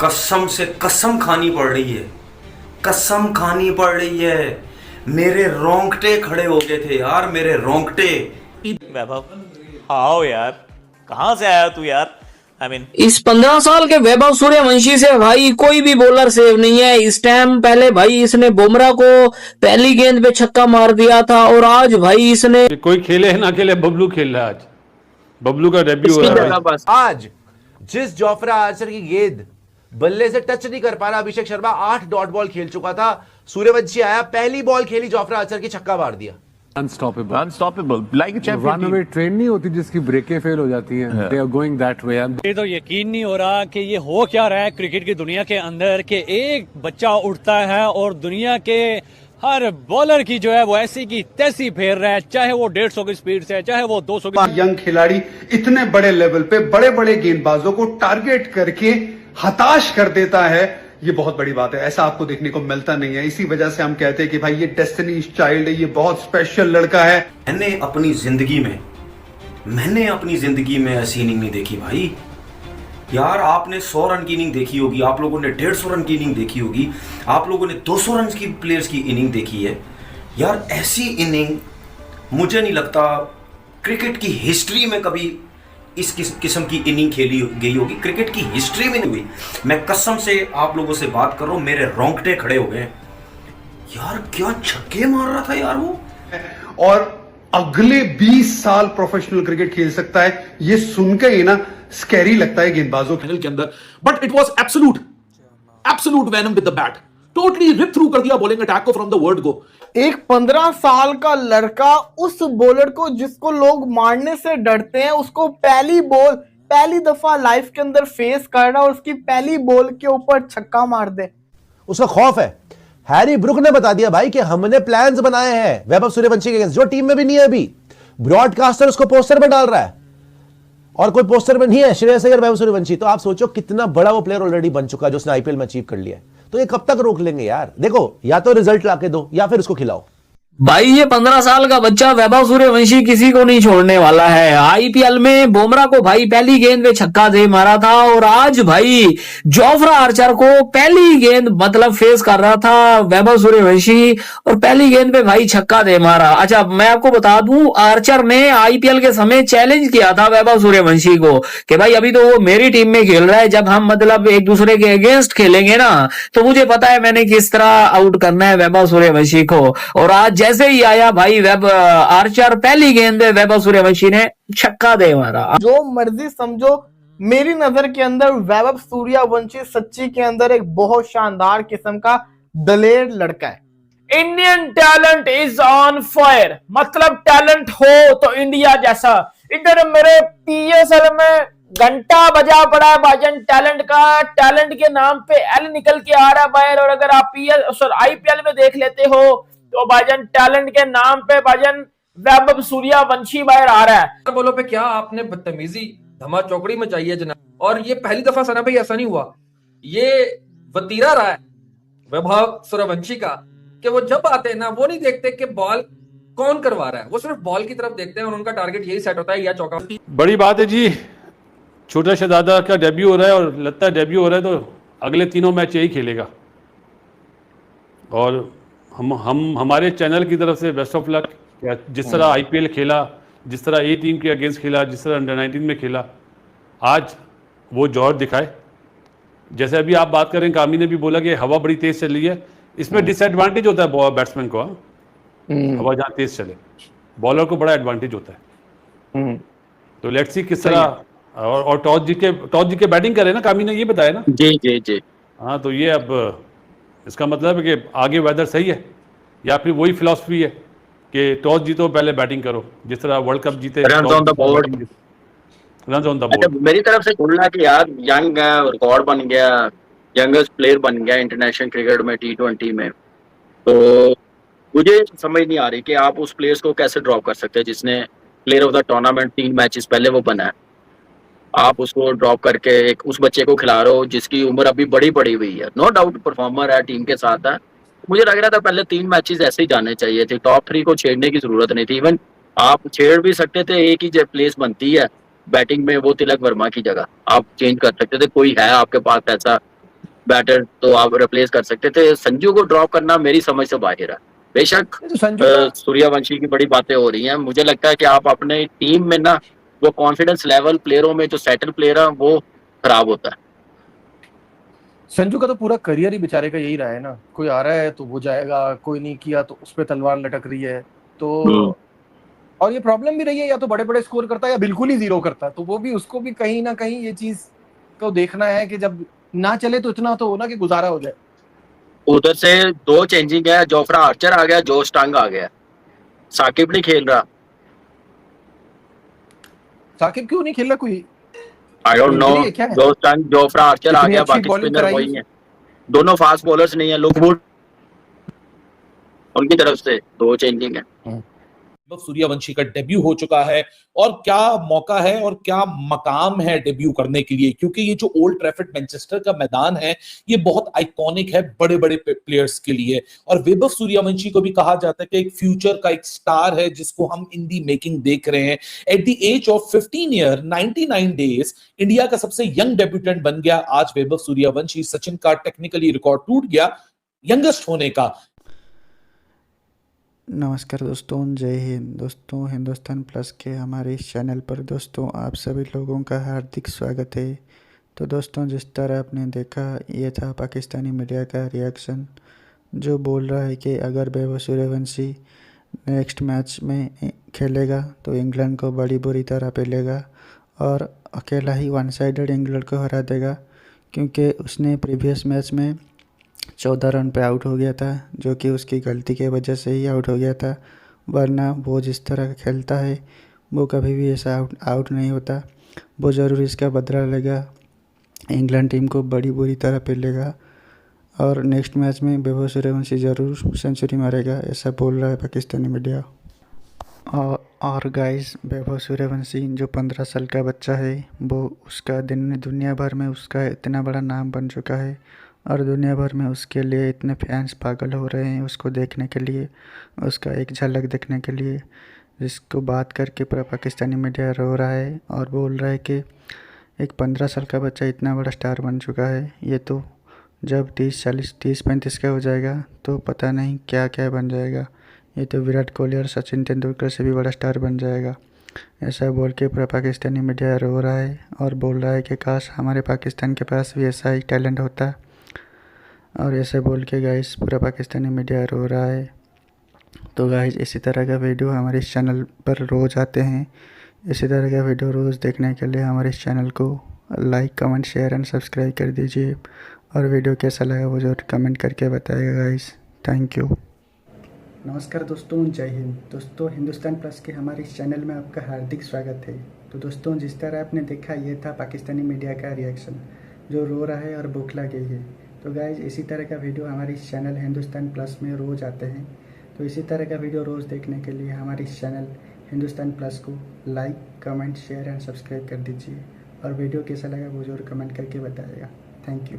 कसम से कसम खानी पड़ रही है, कसम खानी पड़ रही है। मेरे रोंगटे खड़े हो गए थे यार, मेरे रोंगटे। वैभव, आओ यार, कहाँ से आया तू यार? इस 15 साल के वैभव सूर्यवंशी से भाई कोई भी बॉलर सेव नहीं है। इस टाइम पहले भाई इसने बुमराह को पहली गेंद पे छक्का मार दिया था और आज भाई इसने कोई खेले ना खेले, बबलू खेल रहा है आज। बबलू का डेब्यू हो रहा है आज। जिस जोफ्रा आर्चर की गेंद बल्ले से टच नहीं कर पा रहा अभिषेक शर्मा 8 डॉट बॉल खेल चुका था, सूर्यवंशी आया, पहली बॉल खेली, जोफ्रा आर्चर की छक्का मार दिया। Unstoppable like a champion. Runaway train नहीं होती जिसकी ब्रेकें फेल हो जाती हैं, they are going that way. ये तो यकीन नहीं हो रहा कि ये हो क्या रहा है क्रिकेट की दुनिया के अंदर, कि एक बच्चा उठता है और दुनिया के हर बॉलर की जो है वो ऐसी की तैसी फेर रहा है, चाहे वो 150 की स्पीड से, चाहे वो 200 की। यंग खिलाड़ी इतने बड़े लेवल पे बड़े बड़े गेंदबाजों को टारगेट करके हताश कर देता है, ये बहुत बड़ी बात है। ऐसा आपको देखने को मिलता नहीं है। इसी वजह से हम कहते हैं कि भाई ये डेस्टिनी चाइल्ड है, ये बहुत स्पेशल लड़का है। मैंने अपनी जिंदगी में ऐसी इनिंग नहीं देखी भाई। यार आपने 100 रन की इनिंग देखी होगी, आप लोगों ने 150 रन की इनिंग देखी होगी, आप लोगों ने 200 रन की प्लेयर्स की इनिंग देखी है। यार ऐसी इनिंग मुझे नहीं लगता क्रिकेट की हिस्ट्री में कभी इस किस्म की इनिंग खेली गई होगी, क्रिकेट की हिस्ट्री में नहीं हुई। मैं कसम से आप लोगों से बात कर रहा हूं, मेरे रोंगटे खड़े हो गए। यार क्या छक्के मार रहा था यार वो, और अगले 20 साल प्रोफेशनल क्रिकेट खेल सकता है, ये सुनकर ही ना स्कैरी लगता है गेंदबाजों के अंदर। But it was absolute venom with the bat, totally rip through कर दिया बॉलिंग अटैक को फ्रॉम द वर्ड गो। एक 15 साल का लड़का उस बॉलर को जिसको लोग मारने से डरते हैं, उसको पहली दफा लाइफ के अंदर फेस कर रहा है और उसकी पहली बॉल के ऊपर छक्का मार दे, उसका खौफ है। हैरी ब्रुक ने बता दिया भाई कि हमने प्लान्स बनाए हैं वैभव सूर्यवंशी के अगेंस्ट, जो टीम में भी नहीं है अभी। ब्रॉडकास्टर उसको पोस्टर में डाल रहा है और कोई पोस्टर में नहीं है श्रेयस अय्यर, वैभव सूर्यवंशी। तो आप सोचो कितना बड़ा वो प्लेयर ऑलरेडी बन चुका है जो उसने आईपीएल में अचीव कर लिया है। तो ये कब तक रोक लेंगे यार? देखो, या तो रिजल्ट लाके दो या फिर उसको खिलाओ। भाई ये 15 साल का बच्चा वैभव सूर्यवंशी किसी को नहीं छोड़ने वाला है। आईपीएल में बुमराह को भाई पहली गेंद पे छक्का दे मारा था और आज भाई जोफ्रा आर्चर को पहली गेंद मतलब फेस कर रहा था वैभव सूर्यवंशी और पहली गेंद पे भाई छक्का दे मारा। अच्छा मैं आपको बता दूं, आर्चर ने आईपीएल के समय चैलेंज किया था वैभव सूर्यवंशी को कि भाई अभी तो वो मेरी टीम में खेल रहा है, जब हम मतलब एक दूसरे के अगेंस्ट खेलेंगे ना तो मुझे पता है मैंने किस तरह आउट करना है वैभव सूर्यवंशी को। और आज जैसे ही आया भाई आर्चर, पहली गेंद पे वैभव सूर्यवंशी ने छक्का दे मारा। जो मर्जी समझो, मेरी नजर के अंदर वैभव सूर्यवंशी सच्ची के अंदर एक बहुत शानदार किस्म का दलेर लड़का है। Indian talent is on fire, मतलब टैलेंट हो तो इंडिया जैसा। इधर मेरे पीएसएल में घंटा बजा पड़ा है भाईजान टैलेंट का, टैलेंट के नाम पे एल निकल के आ रहा है बाहर। और अगर आप आईपीएल में देख लेते हो तो भाईजान टैलेंट के नाम पे भाईजान वैभव सूर्यवंशी बाहर आ रहा है। बोलो पे क्या आपने बदतमीजी धमा चौकड़ी में चाहिए जनाब। और ये पहली दफा सना भाई ऐसा नहीं हुआ, ये वतीरा रहा है वैभव सूर्यवंशी का कि वो जब आते हैं ना वो नहीं देखते कि बॉल कौन करवा रहा है, वो सिर्फ बॉल की तरफ देखते हैं और उनका टारगेट यही सेट होता है या चौका। बड़ी बात है जी, छोटा शहजादा का डेब्यू हो रहा है और लगता है डेब्यू हो रहा है तो अगले तीनों मैच यही खेलेगा। और हम हमारे चैनल की तरफ से बेस्ट ऑफ लक। जिस तरह आईपीएल खेला, जिस तरह ए टीम के अगेंस्ट खेला, जिस तरह अंडर 19 में खेला, आज वो जोर दिखाए। जैसे अभी आप बात करें, कामी ने भी बोला कि हवा बड़ी तेज चल रही है, इसमें डिसएडवांटेज होता है बैट्समैन को। हवा जहाँ तेज चले बॉलर को बड़ा एडवांटेज होता है। तो लेट्स सी किस तरह। और टॉस जीत के बैटिंग करे ना, कामी ने ये बताया ना। जी। हाँ, तो ये अब इसका मतलब है कि आगे वेदर सही है, या फिर वही फिलॉसफी है कि टॉस जीतो पहले बैटिंग करो, जिस तरह वर्ल्ड कप जीते रन्स ऑन द बोर्ड। मेरी तरफ से बोलना कि यार यंग रिकॉर्ड बन गया, यंगेस्ट प्लेयर बन गया इंटरनेशनल क्रिकेट में, T20 में। तो मुझे समझ नहीं आ रही कि आप उस प्लेयर्स को कैसे ड्रॉप कर सकते हैं जिसने player of the tournament 3 matches पहले वो बना है। आप उसको ड्रॉप करके एक उस बच्चे को खिला रहे हो जिसकी उम्र अभी बड़ी पड़ी हुई है। नो डाउट परफॉर्मर है, टीम के साथ है। मुझे लग रहा था पहले 3 मैचेस ऐसे ही जाने चाहिए थे, टॉप 3 को छेड़ने की जरूरत नहीं थी। इवन आप छेड़ भी सकते थे, एक ही प्लेस बनती है बैटिंग में, वो तिलक वर्मा की जगह आप चेंज कर सकते थे। कोई है आपके पास ऐसा बैटर तो आप रिप्लेस कर सकते थे। संजू को ड्रॉप करना मेरी समझ से बाहर है। बेशक सूर्यवंशी की बड़ी बातें हो रही हैं, मुझे लगता है कि आप अपने टीम में ना वो कॉन्फिडेंस लेवल प्लेयरों में जो सेटल प्लेयर है वो खराब होता है। संजू का तो पूरा करियर ही बेचारे का यही रहा है ना, कोई आ रहा है तो वो जाएगा, कोई नहीं किया तो उस पर तलवार लटक रही है। तो और ये प्रॉब्लम भी रही है, या तो बड़े बड़े स्कोर करता है या बिल्कुल ही जीरो करता है। तो वो भी उसको भी कहीं ना कहीं ये चीज को देखना है कि जब ना चले तो इतना तो हो ना कि गुजारा हो जाए। उधर से 2 चेंजिंग है, जोफ्रा आर्चर आ गया, जोश टंग आ गया, साकिब नहीं खेल रहा। साकिब क्यों नहीं खेल रहा? कोई आई डोंट नो। जोश टंग, जोफ्रा आर्चर आ गया, बाकी स्पिनर वही है। दोनों फास्ट बॉलर्स नहीं है। लुकवुड उनकी तरफ से 2 चेंजिंग है। सूर्यवंशी का डेब्यू हो चुका है और क्या मौका है और क्या मकाम है डेब्यू करने के लिए, क्योंकि ये जो ओल्ड ट्रैफर्ड मैनचेस्टर का मैदान है ये बहुत आइकॉनिक है बड़े बड़े प्लेयर्स के लिए। और वैभव सूर्यवंशी को भी कहा जाता है कि एक फ्यूचर का एक स्टार है जिसको हम इन दी मेकिंग देख रहे हैं। At the age of 15 year 99 days India का सबसे यंग डेब्यूटेंट बन गया आज वैभव सूर्यवंशी। सचिन का टेक्निकली रिकॉर्ड टूट गया यंगेस्ट होने का। नमस्कार दोस्तों, जय हिंद दोस्तों। हिंदुस्तान प्लस के हमारे इस चैनल पर दोस्तों आप सभी लोगों का हार्दिक स्वागत है। तो दोस्तों जिस तरह आपने देखा ये था पाकिस्तानी मीडिया का रिएक्शन, जो बोल रहा है कि अगर वैभव सूर्यवंशी नेक्स्ट मैच में खेलेगा तो इंग्लैंड को बड़ी बुरी तरह पेलेगा और अकेला ही वन साइडेड इंग्लैंड को हरा देगा, क्योंकि उसने प्रीवियस मैच में 14 रन पे आउट हो गया था, जो कि उसकी गलती के वजह से ही आउट हो गया था। वरना वो जिस तरह खेलता है वो कभी भी ऐसा आउट नहीं होता। वो ज़रूर इसका बदला लेगा, इंग्लैंड टीम को बड़ी बुरी तरह पेलेगा और नेक्स्ट मैच में वैभव सूर्यवंशी ज़रूर सेंचुरी मारेगा, ऐसा बोल रहा है पाकिस्तानी मीडिया। और गाइस, वैभव सूर्यवंशी जो 15 साल का बच्चा है वो उसका दुनिया भर में उसका इतना बड़ा नाम बन चुका है और दुनिया भर में उसके लिए इतने फैंस पागल हो रहे हैं उसको देखने के लिए, उसका एक झलक देखने के लिए, जिसको बात करके पूरा पाकिस्तानी मीडिया रो रहा है और बोल रहा है कि एक 15 साल का बच्चा इतना बड़ा स्टार बन चुका है, ये तो जब 30-35 का हो जाएगा तो पता नहीं क्या क्या बन जाएगा, ये तो विराट कोहली और सचिन तेंदुलकर से भी बड़ा स्टार बन जाएगा। ऐसा बोल के पूरा पाकिस्तानी मीडिया रो रहा है और बोल रहा है कि काश हमारे पाकिस्तान के पास भी ऐसा ही टैलेंट होता। और ऐसे बोल के गाइस पूरा पाकिस्तानी मीडिया रो रहा है। तो गाइस इसी तरह का वीडियो हमारे इस चैनल पर रोज़ आते हैं। इसी तरह का वीडियो रोज़ देखने के लिए हमारे इस चैनल को like, comment, share and subscribe कर दीजिए। और वीडियो कैसा लगा वो जरूर कमेंट करके बताइएगा गाइस। Thank you. नमस्कार दोस्तों, जय हिंद दोस्तों। हिंदुस्तान प्लस के हमारे इस चैनल में आपका हार्दिक स्वागत है। तो दोस्तों जिस तरह आपने देखा ये था पाकिस्तानी मीडिया का रिएक्शन, जो रो रहा है और बौखला गई है। तो गाइज इसी तरह का वीडियो हमारे इस चैनल हिंदुस्तान प्लस में रोज़ आते हैं। तो इसी तरह का वीडियो रोज़ देखने के लिए हमारे इस चैनल हिंदुस्तान प्लस को like, comment, share and subscribe कर दीजिए। और वीडियो कैसा लगा वो जरूर कमेंट करके बताइएगा। Thank you.